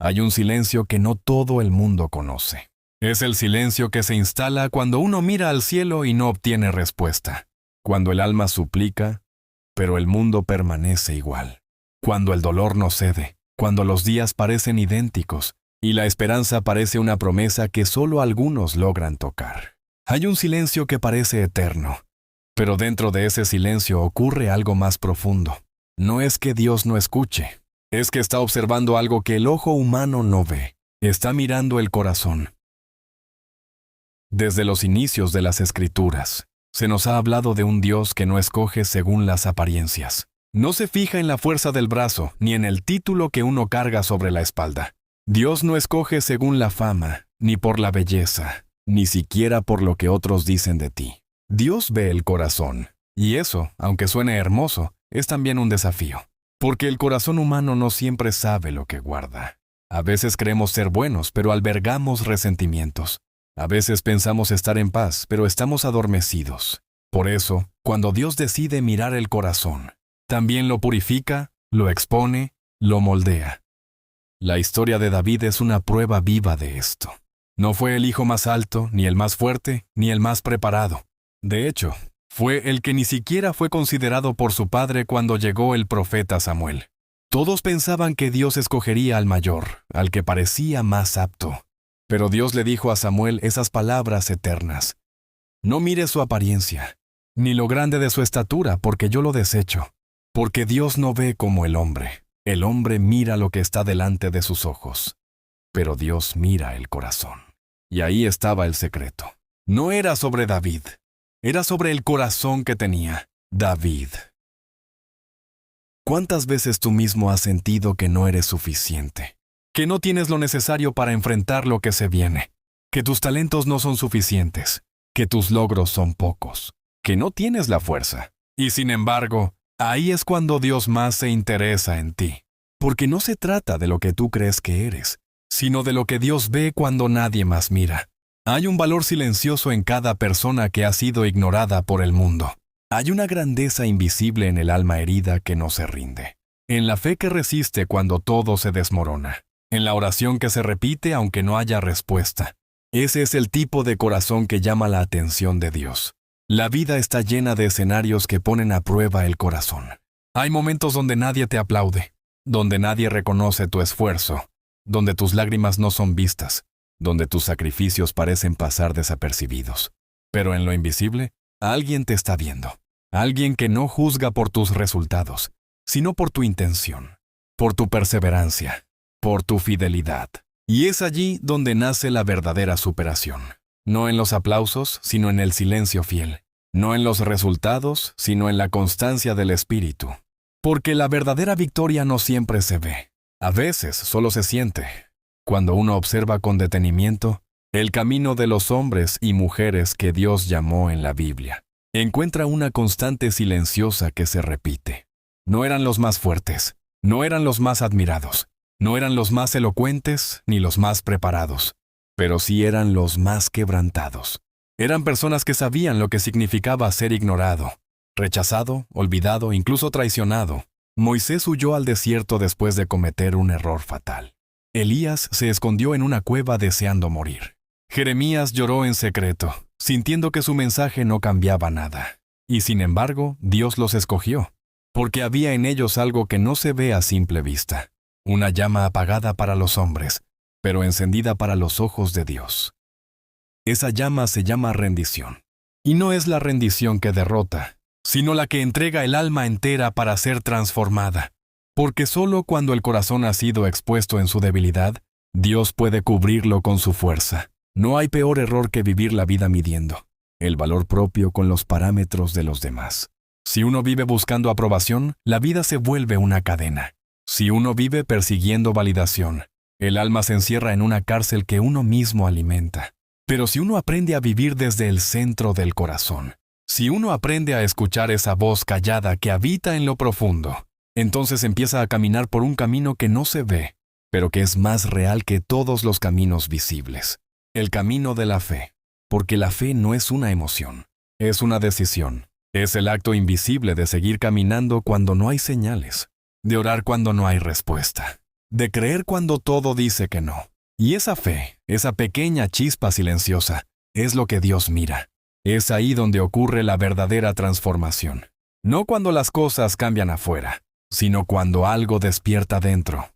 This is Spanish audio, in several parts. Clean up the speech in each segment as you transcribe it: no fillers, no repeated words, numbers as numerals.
Hay un silencio que no todo el mundo conoce. Es el silencio que se instala cuando uno mira al cielo y no obtiene respuesta. Cuando el alma suplica, pero el mundo permanece igual. Cuando el dolor no cede, cuando los días parecen idénticos y la esperanza parece una promesa que solo algunos logran tocar. Hay un silencio que parece eterno, pero dentro de ese silencio ocurre algo más profundo. No es que Dios no escuche, es que está observando algo que el ojo humano no ve. Está mirando el corazón. Desde los inicios de las Escrituras, se nos ha hablado de un Dios que no escoge según las apariencias. No se fija en la fuerza del brazo, ni en el título que uno carga sobre la espalda. Dios no escoge según la fama, ni por la belleza, ni siquiera por lo que otros dicen de ti. Dios ve el corazón, y eso, aunque suene hermoso, es también un desafío. Porque el corazón humano no siempre sabe lo que guarda. A veces creemos ser buenos, pero albergamos resentimientos. A veces pensamos estar en paz, pero estamos adormecidos. Por eso, cuando Dios decide mirar el corazón, también lo purifica, lo expone, lo moldea. La historia de David es una prueba viva de esto. No fue el hijo más alto, ni el más fuerte, ni el más preparado. De hecho, fue el que ni siquiera fue considerado por su padre cuando llegó el profeta Samuel. Todos pensaban que Dios escogería al mayor, al que parecía más apto. Pero Dios le dijo a Samuel esas palabras eternas. No mires su apariencia, ni lo grande de su estatura, porque yo lo desecho. Porque Dios no ve como el hombre. El hombre mira lo que está delante de sus ojos. Pero Dios mira el corazón. Y ahí estaba el secreto. No era sobre David. Era sobre el corazón que tenía David. ¿Cuántas veces tú mismo has sentido que no eres suficiente? Que no tienes lo necesario para enfrentar lo que se viene, que tus talentos no son suficientes, que tus logros son pocos, que no tienes la fuerza. Y sin embargo, ahí es cuando Dios más se interesa en ti, porque no se trata de lo que tú crees que eres, sino de lo que Dios ve cuando nadie más mira. Hay un valor silencioso en cada persona que ha sido ignorada por el mundo. Hay una grandeza invisible en el alma herida que no se rinde, en la fe que resiste cuando todo se desmorona. En la oración que se repite aunque no haya respuesta. Ese es el tipo de corazón que llama la atención de Dios. La vida está llena de escenarios que ponen a prueba el corazón. Hay momentos donde nadie te aplaude, donde nadie reconoce tu esfuerzo, donde tus lágrimas no son vistas, donde tus sacrificios parecen pasar desapercibidos. Pero en lo invisible, alguien te está viendo. Alguien que no juzga por tus resultados, sino por tu intención, por tu perseverancia, por tu fidelidad. Y es allí donde nace la verdadera superación. No en los aplausos, sino en el silencio fiel. No en los resultados, sino en la constancia del espíritu. Porque la verdadera victoria no siempre se ve. A veces solo se siente. Cuando uno observa con detenimiento el camino de los hombres y mujeres que Dios llamó en la Biblia, encuentra una constante silenciosa que se repite. No eran los más fuertes, no eran los más admirados, no eran los más elocuentes ni los más preparados, pero sí eran los más quebrantados. Eran personas que sabían lo que significaba ser ignorado, rechazado, olvidado, incluso traicionado. Moisés huyó al desierto después de cometer un error fatal. Elías se escondió en una cueva deseando morir. Jeremías lloró en secreto, sintiendo que su mensaje no cambiaba nada. Y sin embargo, Dios los escogió, porque había en ellos algo que no se ve a simple vista. Una llama apagada para los hombres, pero encendida para los ojos de Dios. Esa llama se llama rendición. Y no es la rendición que derrota, sino la que entrega el alma entera para ser transformada. Porque solo cuando el corazón ha sido expuesto en su debilidad, Dios puede cubrirlo con su fuerza. No hay peor error que vivir la vida midiendo el valor propio con los parámetros de los demás. Si uno vive buscando aprobación, la vida se vuelve una cadena. Si uno vive persiguiendo validación, el alma se encierra en una cárcel que uno mismo alimenta. Pero si uno aprende a vivir desde el centro del corazón, si uno aprende a escuchar esa voz callada que habita en lo profundo, entonces empieza a caminar por un camino que no se ve, pero que es más real que todos los caminos visibles. El camino de la fe. Porque la fe no es una emoción, es una decisión. Es el acto invisible de seguir caminando cuando no hay señales, de orar cuando no hay respuesta, de creer cuando todo dice que no. Y esa fe, esa pequeña chispa silenciosa, es lo que Dios mira. Es ahí donde ocurre la verdadera transformación. No cuando las cosas cambian afuera, sino cuando algo despierta dentro.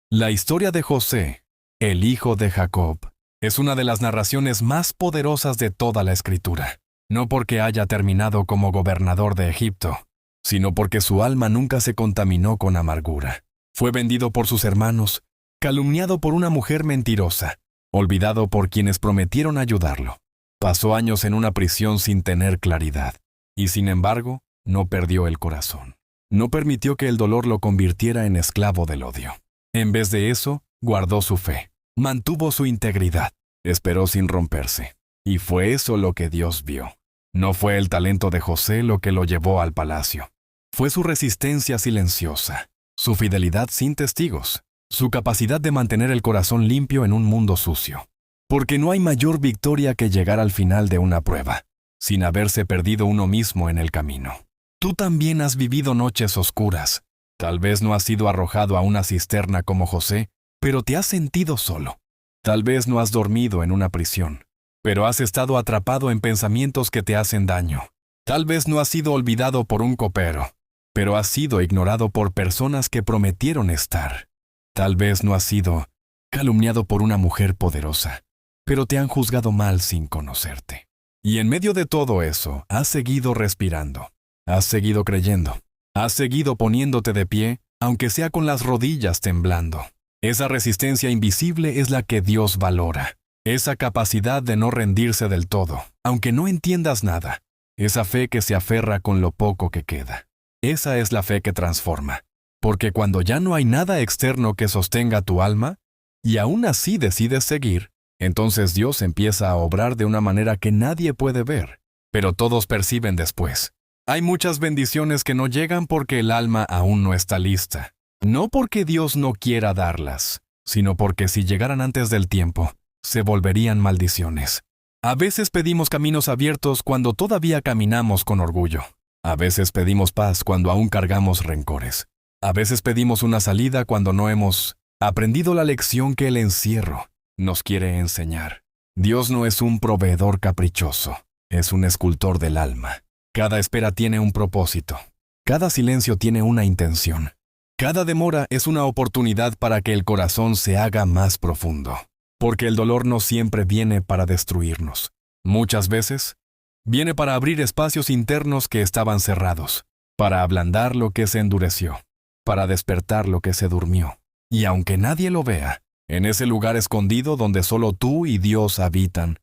La historia de José, el hijo de Jacob, es una de las narraciones más poderosas de toda la Escritura. No porque haya terminado como gobernador de Egipto, sino porque su alma nunca se contaminó con amargura. Fue vendido por sus hermanos, calumniado por una mujer mentirosa, olvidado por quienes prometieron ayudarlo. Pasó años en una prisión sin tener claridad, y sin embargo, no perdió el corazón. No permitió que el dolor lo convirtiera en esclavo del odio. En vez de eso, guardó su fe, mantuvo su integridad, esperó sin romperse. Y fue eso lo que Dios vio. No fue el talento de José lo que lo llevó al palacio. Fue su resistencia silenciosa, su fidelidad sin testigos, su capacidad de mantener el corazón limpio en un mundo sucio. Porque no hay mayor victoria que llegar al final de una prueba, sin haberse perdido uno mismo en el camino. Tú también has vivido noches oscuras. Tal vez no has sido arrojado a una cisterna como José, pero te has sentido solo. Tal vez no has dormido en una prisión, pero has estado atrapado en pensamientos que te hacen daño. Tal vez no has sido olvidado por un copero, pero has sido ignorado por personas que prometieron estar. Tal vez no has sido calumniado por una mujer poderosa, pero te han juzgado mal sin conocerte. Y en medio de todo eso, has seguido respirando, has seguido creyendo, has seguido poniéndote de pie, aunque sea con las rodillas temblando. Esa resistencia invisible es la que Dios valora. Esa capacidad de no rendirse del todo, aunque no entiendas nada. Esa fe que se aferra con lo poco que queda. Esa es la fe que transforma. Porque cuando ya no hay nada externo que sostenga tu alma, y aún así decides seguir, entonces Dios empieza a obrar de una manera que nadie puede ver, pero todos perciben después. Hay muchas bendiciones que no llegan porque el alma aún no está lista. No porque Dios no quiera darlas, sino porque si llegaran antes del tiempo, se volverían maldiciones. A veces pedimos caminos abiertos cuando todavía caminamos con orgullo. A veces pedimos paz cuando aún cargamos rencores. A veces pedimos una salida cuando no hemos aprendido la lección que el encierro nos quiere enseñar. Dios no es un proveedor caprichoso, es un escultor del alma. Cada espera tiene un propósito. Cada silencio tiene una intención. Cada demora es una oportunidad para que el corazón se haga más profundo. Porque el dolor no siempre viene para destruirnos. Muchas veces, viene para abrir espacios internos que estaban cerrados, para ablandar lo que se endureció, para despertar lo que se durmió. Y aunque nadie lo vea, en ese lugar escondido donde solo tú y Dios habitan,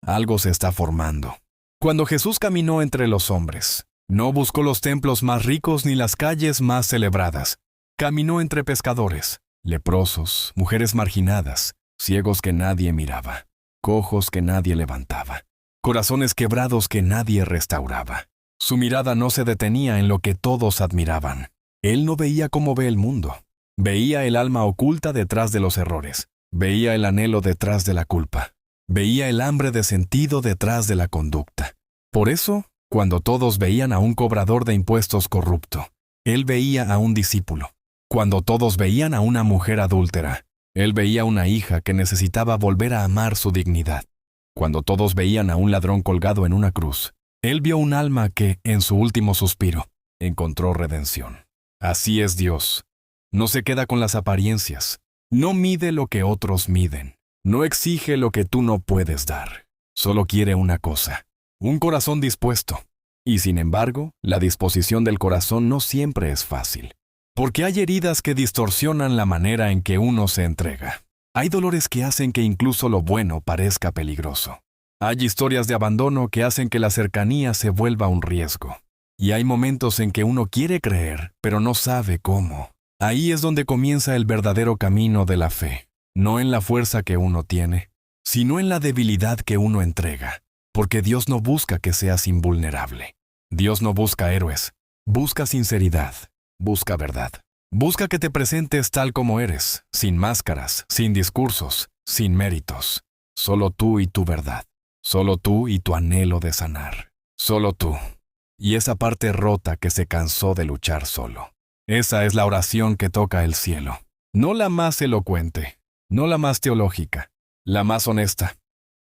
algo se está formando. Cuando Jesús caminó entre los hombres, no buscó los templos más ricos ni las calles más celebradas. Caminó entre pescadores, leprosos, mujeres marginadas, ciegos que nadie miraba, cojos que nadie levantaba, corazones quebrados que nadie restauraba. Su mirada no se detenía en lo que todos admiraban. Él no veía como ve el mundo. Veía el alma oculta detrás de los errores. Veía el anhelo detrás de la culpa. Veía el hambre de sentido detrás de la conducta. Por eso, cuando todos veían a un cobrador de impuestos corrupto, él veía a un discípulo. Cuando todos veían a una mujer adúltera, él veía a una hija que necesitaba volver a amar su dignidad. Cuando todos veían a un ladrón colgado en una cruz, él vio un alma que, en su último suspiro, encontró redención. Así es Dios. No se queda con las apariencias. No mide lo que otros miden. No exige lo que tú no puedes dar. Solo quiere una cosa: un corazón dispuesto. Y sin embargo, la disposición del corazón no siempre es fácil. Porque hay heridas que distorsionan la manera en que uno se entrega. Hay dolores que hacen que incluso lo bueno parezca peligroso. Hay historias de abandono que hacen que la cercanía se vuelva un riesgo. Y hay momentos en que uno quiere creer, pero no sabe cómo. Ahí es donde comienza el verdadero camino de la fe. No en la fuerza que uno tiene, sino en la debilidad que uno entrega. Porque Dios no busca que seas invulnerable. Dios no busca héroes. Busca sinceridad. Busca verdad. Busca que te presentes tal como eres, sin máscaras, sin discursos, sin méritos. Solo tú y tu verdad. Solo tú y tu anhelo de sanar. Solo tú. Y esa parte rota que se cansó de luchar solo. Esa es la oración que toca el cielo. No la más elocuente, no la más teológica, la más honesta.